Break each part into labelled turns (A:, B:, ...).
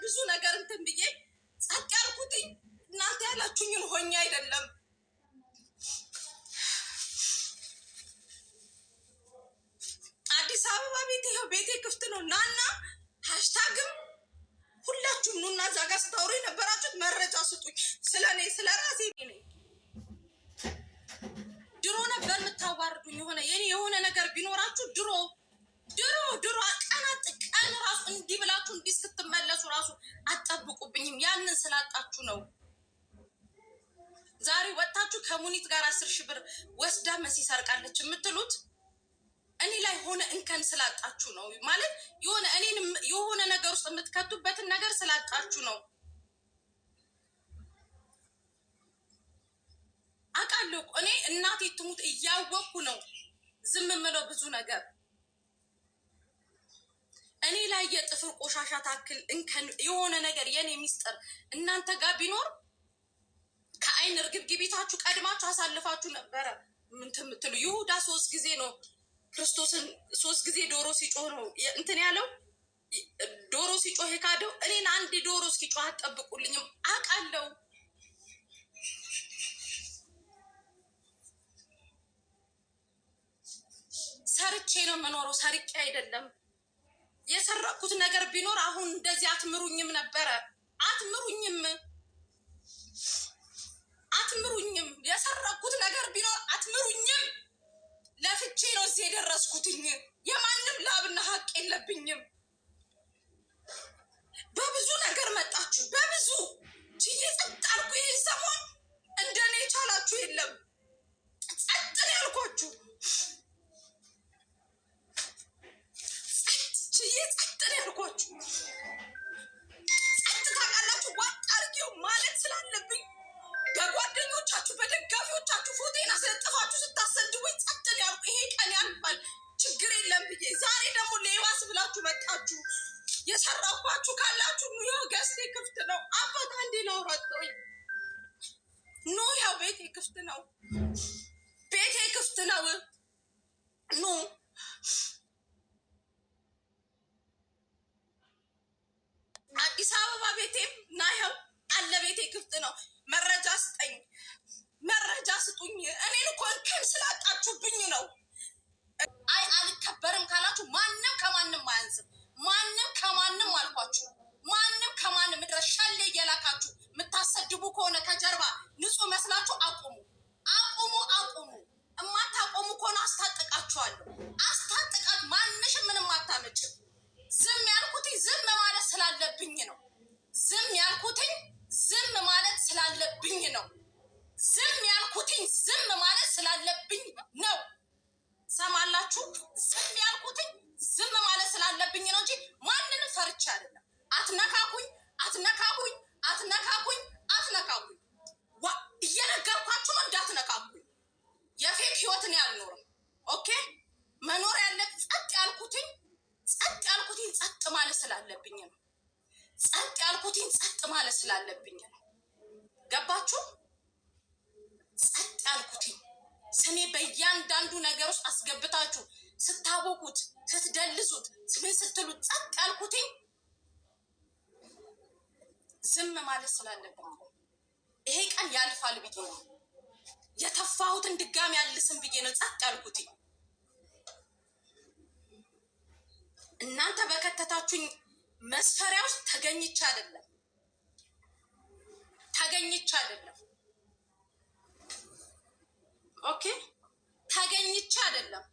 A: ብዙ ነገር እንትን ብዬ ጸጥ ያልኩትኝ እናንተ ያላችሁኝን ሆኜ አይደለም። አዲስ አበባ ቤቴ ይኸው ቤቴ ክፍት ነው። ናና ሃሽታግም ሁላችሁም ኑና እዛ ጋር ስታወሩ የነበራችሁት መረጃ ስጡኝ። ስለኔ ስለራሴ ነኝ። ድሮ ነበር የምታዋርዱኝ። የሆነ ነገር ቢኖራችሁ ድሮ ቀን ራሱ እንዲህ ብላችሁ እንዲህ ስትመለሱ ራሱ አጠብቁብኝም። ያንን ስላጣችሁ ነው። ዛሬ ወጣችሁ ከሙኒት ጋር 10,000 ብር ወስዳ መሲ ሰርቃለች የምትሉት እኔ ላይ ሆነ እንከን ስላጣችሁ ነው። ማለት እኔን የሆነ ነገር ውስጥ የምትከቱበትን ነገር ስላጣችሁ ነው። አውቃለሁ። እኔ እናቴ ትሙት እያወቅኩ ነው ዝም የምለው ብዙ ነገር። እኔ ላይ የጥፍር ቆሻሻ ታክል እንከን የሆነ ነገር የኔ ሚስጥር እናንተ ጋር ቢኖር ከአይን እርግብግቢታችሁ ቀድማችሁ አሳልፋችሁ ነበረ። ምን ትምትሉ? ይሁዳ 3 ጊዜ ነው ክርስቶስን 3 ጊዜ ዶሮ ሲጮህ ነው እንትን ያለው። ዶሮ ሲጮህ የካደው እኔን አንድ ዶሮ እስኪጮህ አትጠብቁልኝም። አውቃለሁ። ሰርቼ ነው የምኖረው፣ ሰርቄ አይደለም። የሰረኩት ነገር ቢኖር አሁን እንደዚህ አትምሩኝም ነበረ። አትምሩኝም። የሰረኩት ነገር ቢኖር አትምሩኝም። ለፍቼ ነው እዚህ የደረስኩትኝ። የማንም ላብና ሀቅ የለብኝም። በብዙ ነገር መጣችሁ፣ በብዙ ችዬ ጸጥ አልኩ። ይህ ሰሞን እንደኔ የቻላችሁ የለም። ጸጥ ነው ያልኳችሁ። ጸጥ ታውቃላችሁ። ዋጥ አድርጌው ማለት ስላለብኝ በጓደኞቻችሁ በደጋፊዎቻችሁ ፎቴና ስለጥፋችሁ ስታሰድቡኝ ጸጥ ነው ያልኩ። ይሄ ቀን ያልፋል ችግር የለም ብዬ ዛሬ ደግሞ ሌባስ ብላችሁ መጣችሁ። የሰራኳችሁ ካላችሁ ኑ፣ ገዝቴ ክፍት ነው። አባት አንዴ ላውራጠኝ ኑ፣ ያው ቤቴ ክፍት ነው። ኑ አዲስ አበባ ቤቴም ናየው አለ። ቤቴ ክፍት ነው። መረጃ ስጠኝ፣ መረጃ ስጡኝ። እኔን እኮ እንከን ስላጣችሁብኝ ነው። አይ አልከበርም ካላችሁ ማንም ከማንም አያንስም። ማንም ከማንም አልኳችሁ። ማንም ከማንም ምድረ ሸሌ እየላካችሁ የምታሰድቡ ከሆነ ከጀርባ ንጹህ መስላችሁ አቁሙ። እማታቆሙ ከሆነ አስታጥቃችኋለሁ። አስታጥቃት ማንሽም ምንም አታመጭም። ዝም ያልኩትኝ ዝም ማለት ስላለብኝ ነው። ዝም ያልኩትኝ ዝም ማለት ስላለብኝ ነው። ሰማላችሁ? ዝም ያልኩትኝ ዝም ማለት ስላለብኝ ነው እንጂ ማንንም ፈርቻ አይደለም። አትነካኩኝ። እየነገርኳችሁ ነው እንዳትነካኩኝ። የፌክ ህይወትን ያልኖርም። ኦኬ መኖር ያለ ጸጥ ያልኩትኝ ጸጥ ማለት ስላለብኝ ነው። ገባችሁ? ጸጥ ያልኩትኝ ስሜ በእያንዳንዱ ነገር ውስጥ አስገብታችሁ ስታቦኩት፣ ስትደልዙት፣ ምን ስትሉት ጸጥ ያልኩትኝ ዝም ማለት ስላለብኝ ይሄ ቀን ያልፋል ብዬ ነው። የተፋሁትን ድጋሚ ያልስም ብዬ ነው ጸጥ ያልኩትኝ። እናንተ በከተታችሁኝ መስፈሪያ ውስጥ ተገኝቼ አይደለም። ኦኬ ተገኝቼ አይደለም።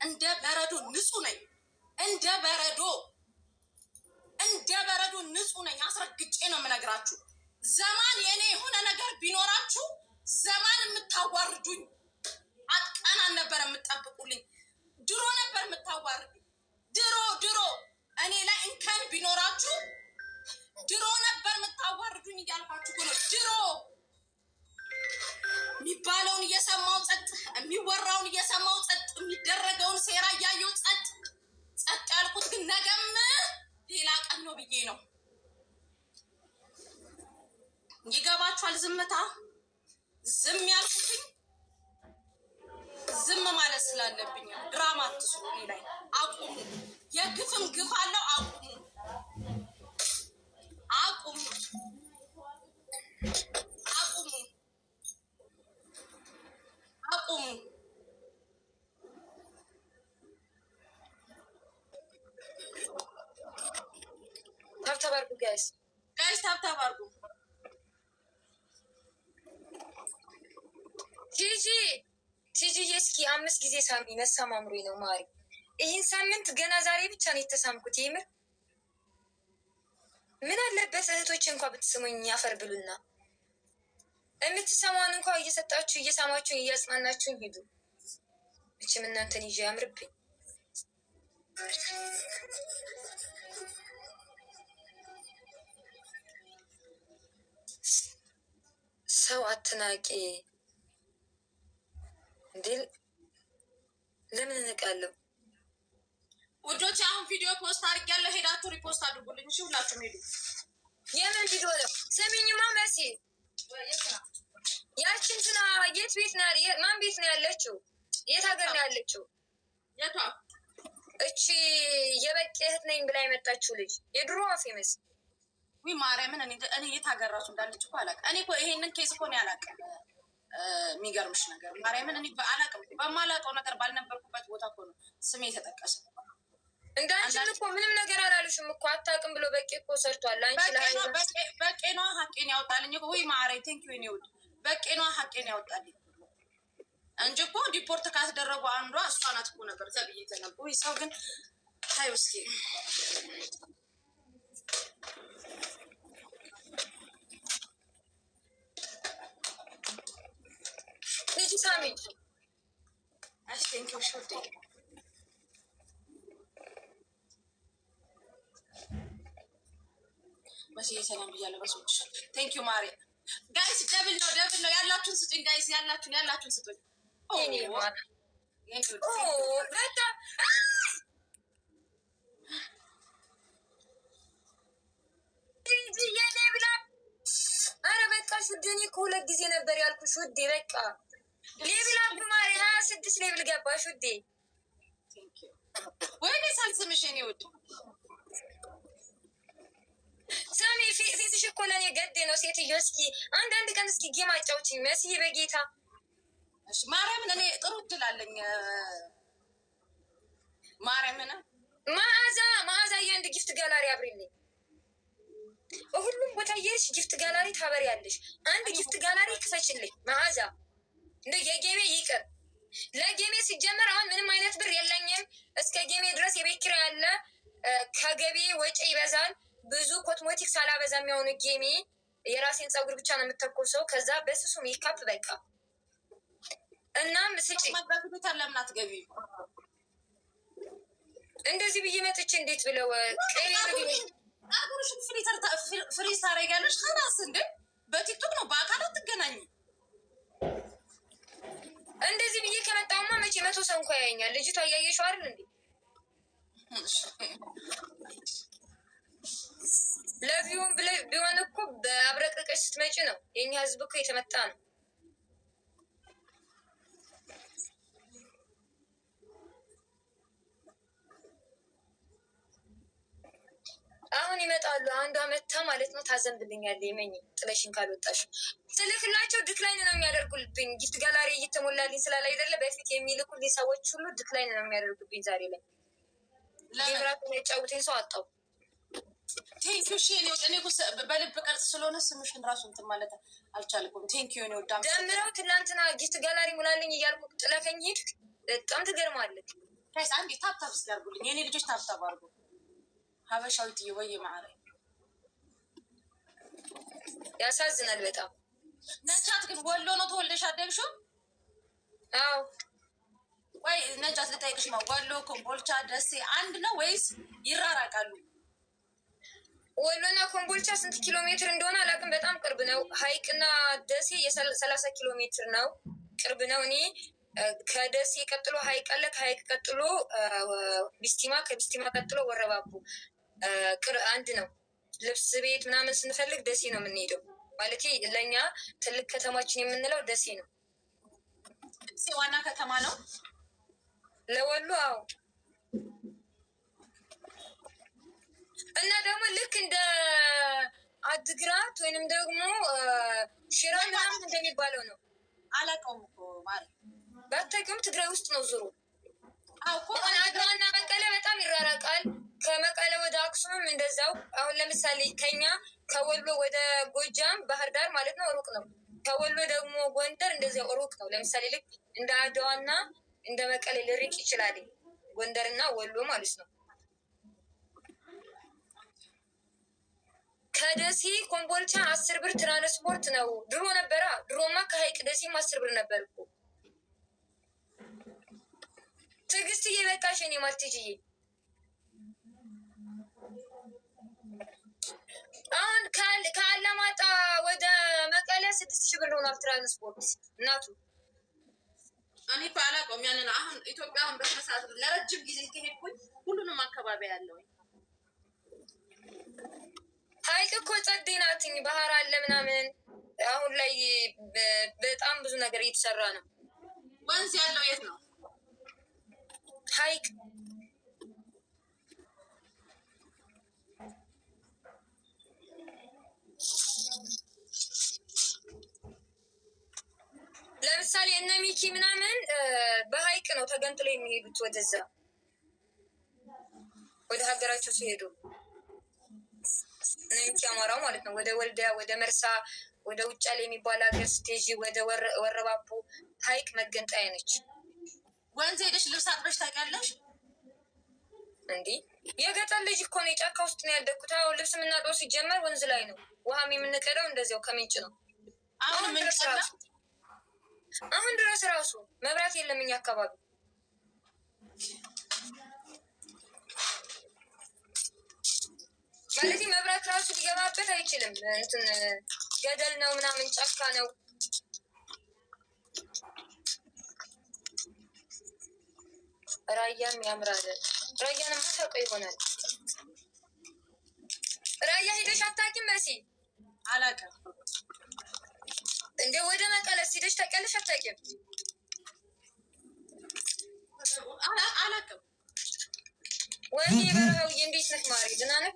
A: እንደ በረዶ ንጹህ ነኝ። እንደ በረዶ ንጹህ ነኝ። አስረግጬ ነው የምነግራችሁ። ዘማን የኔ የሆነ ነገር ቢኖራችሁ ዘማን የምታዋርዱኝ አጥቃናን ነበር የምጠብቁልኝ። ድሮ ነበር የምታዋርዱኝ። ድሮ እኔ ላይ እንከን ቢኖራችሁ ድሮ ነበር የምታዋርዱኝ እያልኳችሁ እኮ ነው። ድሮ የሚባለውን እየሰማው ጸጥ፣ የሚወራውን እየሰማው ጸጥ፣ የሚደረገውን ሴራ እያየው ጸጥ ያልኩት ግን ነገም ሌላ ቀን ነው ብዬ ነው። ይገባችኋል? ዝምታ ዝም ያልኩትኝ ዝም ማለት ስላለብኝ ድራማ አትስሩ እኔ ላይ አቁሙ። የግፍም ግፍ አለው። አቁሙ አቁሙ አቁሙ አቁሙ።
B: ታብታብ አድርጉ ጋይስ
A: ታብታብ አድርጉ።
B: ቲጂ እስኪ 5 ጊዜ ሳሚ። መሳም አምሮኝ ነው ማሪ። ይህን ሳምንት ገና ዛሬ ብቻ ነው የተሳምኩት። የምር ምን አለበት እህቶች እንኳ ብትስሙኝ አፈር ብሉና የምትሰማን እንኳ እየሰጣችሁ እየሳማችሁን እያጽናናችሁን ሂዱ። እችም እናንተን ይዤ ያምርብኝ። ሰው አትናቂ እንዴ! ለምን እንቃለሁ?
A: ውዶች አሁን ቪዲዮ ፖስት አድርጊያለሁ። ሄዳችሁ ሪፖስት አድርጉልኝ። እሺ ሁላችሁም ሄዱ።
B: የምን ቪዲዮ ነው? ስሚኝማ መሲ፣ ያችን እንትና የት ቤት ነው? ማን ቤት ነው ያለችው? የት ሀገር ነው ያለችው?
A: የቷ?
B: እቺ የበቂ እህት ነኝ ብላ የመጣችው ልጅ የድሮ ፌመስ።
A: ዊ ማርያምን እኔ የት ሀገር ራሱ እንዳለች እኮ አላውቅም። እኔ እኮ ይሄንን ኬዝ እኮ ነው ያላውቅም። የሚገርምሽ ነገር ማርያምን እኔ አላውቅም። በማላውቀው ነገር ባልነበርኩበት ቦታ እኮ ነው ስሜ የተጠቀሰ።
B: እንዳንቺን እኮ ምንም ነገር አላሉሽም እኮ አታውቅም ብሎ በቂ እኮ ሰርቷል። አንቺ
A: በቄኗ ሀቄን ያወጣልኝ እኮ ወይ ማሬ ቴንኪው ኔ ውድ በቄኗ ሀቄን ያወጣልኝ እንጂ እኮ ዲፖርት ካስደረጉ አንዷ እሷ ናት እኮ ነበር ተብዬ ተነቡ። ወይ ሰው ግን ታይ ውስኪ
B: ልጅ ሳሚ
A: አይ ቴንኪው ሹዴ መስዬ ሰላም ብያለሁ። በሰዎች ቴንኪው ማሪ ጋይስ። ደብል ነው ያላችሁን ስጡኝ ጋይስ። ያላችሁን ስጡኝ።
B: ኧረ በቃ ሹዴ፣ እኔ እኮ 2 ጊዜ ነበር ያልኩሽ ውዴ። በቃ ሌብል አብ ማሪ 26 ሌብል ገባሽ ውዴ።
A: ወይኔ ሳልስምሽ የእኔ ውድ
B: ሳሚ ፊትሽ እኮ ለእኔ ገዴ ነው ሴትዮ። እስኪ አንዳንድ ቀን እስኪ ጌም አጫውችኝ መስዬ በጌታ
A: ማርያምን። እኔ ጥሩ እድል አለኝ ማርያምን።
B: መዓዛ የአንድ ጊፍት ጋላሪ አብሪልኝ። ሁሉም ቦታ የሽ ጊፍት ጋላሪ ታበሪያለሽ። አንድ ጊፍት ጋላሪ ክፈችልኝ መዓዛ። እንደ የጌሜ ይቅር ለጌሜ ሲጀመር አሁን ምንም አይነት ብር የለኝም። እስከ ጌሜ ድረስ የቤት ኪራይ አለ። ከገቢ ወጪ ይበዛል። ብዙ ኮስሞቲክስ አላበዛ የሚሆኑ ጌሜ የራሴን ፀጉር ብቻ ነው የምተኮሰው። ከዛ በስሱ ሜካፕ በቃ። እናም ስጪ
A: ለምን አትገቢ?
B: እንደዚህ ብዬ መጥቼ እንዴት ብለው
A: አጉሩሽን ፍሪ ታደርጊያለሽ። ከራስ እንደ በቲክቶክ ነው በአካል አትገናኝ።
B: እንደዚህ ብዬ ከመጣሁማ መቼ 100 ሰው እንኳ ያየኛል። ልጅቷ እያየሽው አይደል እንዴ? ለቪውን ቢሆን እኮ በአብረቅርቀሽ ስትመጪ ነው። የኛ ህዝብ እኮ የተመታ ነው። አሁን ይመጣሉ። አንዷ መታ ማለት ነው ታዘንብልኛለ። የመኝ ጥለሽን ካልወጣሽ ስልክላቸው ድክላይን ነው የሚያደርጉልብኝ። ጊፍት ጋላሪ እየተሞላልኝ ስላለ አይደለ በፊት የሚልኩልኝ ሰዎች ሁሉ ድክላይን ነው የሚያደርጉብኝ። ዛሬ ላይ ጌምራት የሚያጫውተኝ ሰው አጣው።
A: ቴንኪው ሺ እኔ በልብ ቅርጽ ስለሆነ ስምሽን ራሱ እንትን ማለት አልቻልኩም። ቴንኪው ኔ ወዳ
B: ደምረው ትናንትና ጊፍት ጋላሪ ሙላልኝ እያልኩ ጥለከኝ ሄድ። በጣም ትገርማለች።
A: ከዛ አንዴ ታብታብ እስኪ አድርጉልኝ የኔ ልጆች፣ ታብታብ አድርጉ። ሀበሻዊት ወይ ማዕረ
B: ያሳዝናል በጣም።
A: ነጃት ግን ወሎ ነው ተወልደሽ አደግሽው?
B: አዎ።
A: ወይ ነጃት ልጠይቅሽ ነው፣ ወሎ ኮምቦልቻ ደሴ አንድ ነው ወይስ ይራራቃሉ?
B: ወሎና ኮምቦልቻ ስንት ኪሎ ሜትር እንደሆነ አላውቅም። በጣም ቅርብ ነው። ሀይቅና ደሴ 30 ኪሎ ሜትር ነው። ቅርብ ነው። እኔ ከደሴ ቀጥሎ ሀይቅ አለ። ከሀይቅ ቀጥሎ ቢስቲማ፣ ከቢስቲማ ቀጥሎ ወረባቡ አንድ ነው። ልብስ ቤት ምናምን ስንፈልግ ደሴ ነው የምንሄደው። ማለት ለእኛ ትልቅ ከተማችን የምንለው ደሴ ነው።
A: ዋና ከተማ ነው
B: ለወሎ። አዎ። እና ደግሞ ልክ እንደ አድግራት ወይንም ደግሞ ሽራ ምናምን እንደሚባለው ነው።
A: አላውቀውም እኮ ማለት
B: ባታውቂውም ትግራይ ውስጥ ነው ዙሩ። አድዋና መቀሌ በጣም ይራራቃል። ከመቀሌ ወደ አክሱምም እንደዛው። አሁን ለምሳሌ ከኛ ከወሎ ወደ ጎጃም ባህር ዳር ማለት ነው ሩቅ ነው። ከወሎ ደግሞ ጎንደር እንደዚያው ሩቅ ነው። ለምሳሌ ልክ እንደ አድዋና እንደ መቀሌ ልርቅ ይችላል ጎንደርና ወሎ ማለት ነው። ከደሴ ኮምቦልቻ 10 ብር ትራንስፖርት ነው። ድሮ ነበራ። ድሮማ ከሀይቅ ደሴም 10 ብር ነበር እኮ። ትዕግስትዬ በቃሽ የኔ ማርትዬ። አሁን ከአላማጣ ወደ መቀለ 6000 ብር ሆኗል ትራንስፖርት እናቱ።
A: እኔ እኮ አላውቀውም ያንን። አሁን ኢትዮጵያውን በስነ ስርዓት ለረጅም ጊዜ ከሄድኩኝ ሁሉንም አካባቢ ያለው
B: ሀይቅ እኮ ጸዴ ናትኝ። ባህር አለ ምናምን። አሁን ላይ በጣም ብዙ ነገር እየተሰራ ነው።
A: ወንዝ ያለው የት ነው?
B: ሀይቅ ለምሳሌ እነ ሚኪ ምናምን በሀይቅ ነው ተገንጥሎ የሚሄዱት ወደዛ ወደ ሀገራቸው ሲሄዱ። እነ ሚኪ አማራው ማለት ነው። ወደ ወልዲያ፣ ወደ መርሳ፣ ወደ ውጫሌ የሚባል ሀገር ስቴጂ፣ ወደ ወረባቦ ሀይቅ መገንጠያ ነች።
A: ወንዝ ሄደሽ ልብስ አጥበሽ ታውቂያለሽ?
B: እንዲህ የገጠር ልጅ እኮ ነው። የጫካ ውስጥ ነው ያደግኩት። አሁን ልብስ የምናጥበው ሲጀመር ወንዝ ላይ ነው። ውሃም የምንቀዳው እንደዚያው ከምንጭ ነው። አሁን ድረስ ራሱ መብራት የለም እኛ አካባቢ። ማለት መብራት ራሱ ሊገባበት አይችልም። እንትን ገደል ነው ምናምን ጫካ ነው። ራያም ያምራል። ራያንም ታውቀው ይሆናል። ራያ ሄደሽ አታውቂም መሲ?
A: አላውቅም።
B: እንደ ወደ መቀለ ሄደሽ ታውቂያለሽ? አታውቂም?
A: አላውቅም።
B: ወይኔ በረሃውዬ እንዴት ነህ ማሪ? ደህና ነህ?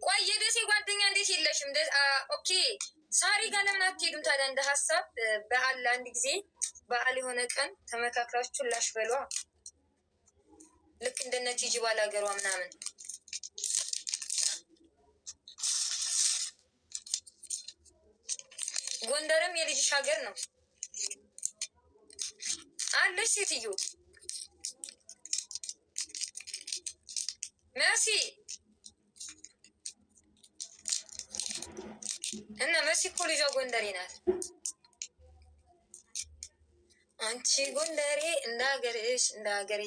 B: ቆይ የደሴ ጓደኛ እንዴት የለሽም? ኦኬ ሳሪ ጋር ለምን አትሄዱም ታዲያ? እንደ ሀሳብ በዓል አንድ ጊዜ በዓል የሆነ ቀን ተመካክራችሁ ላሽ በሏ። ልክ እንደነ ቲጂ ባላገሯ ምናምን። ጎንደርም የልጅሽ ሀገር ነው አለሽ ሴትዮ መሲ። እና መሲ እኮ ልጇ ጎንደሬ ናት። አንቺ ጎንደሬ እንዳገርሽ እንዳገሬ።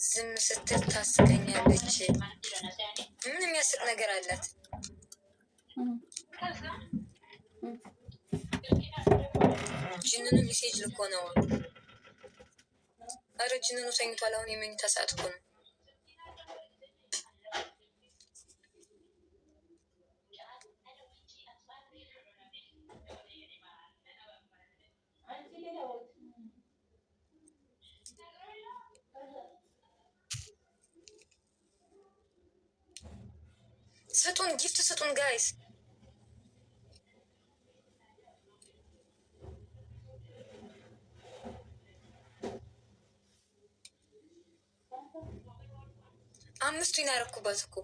B: ዝም ስትል ታስቀኛለች። ምን የሚያስቅ ነገር አላት? ጅንኑ ሜሴጅ ልኮ ነው። አረ ጅንኑ ተኝቷል። አሁን የመኝታ ሰዓት እኮ ነው። ስጡን፣ ጊፍት ስጡን ጋይስ። አምስቱ ይናረኩባት እኮ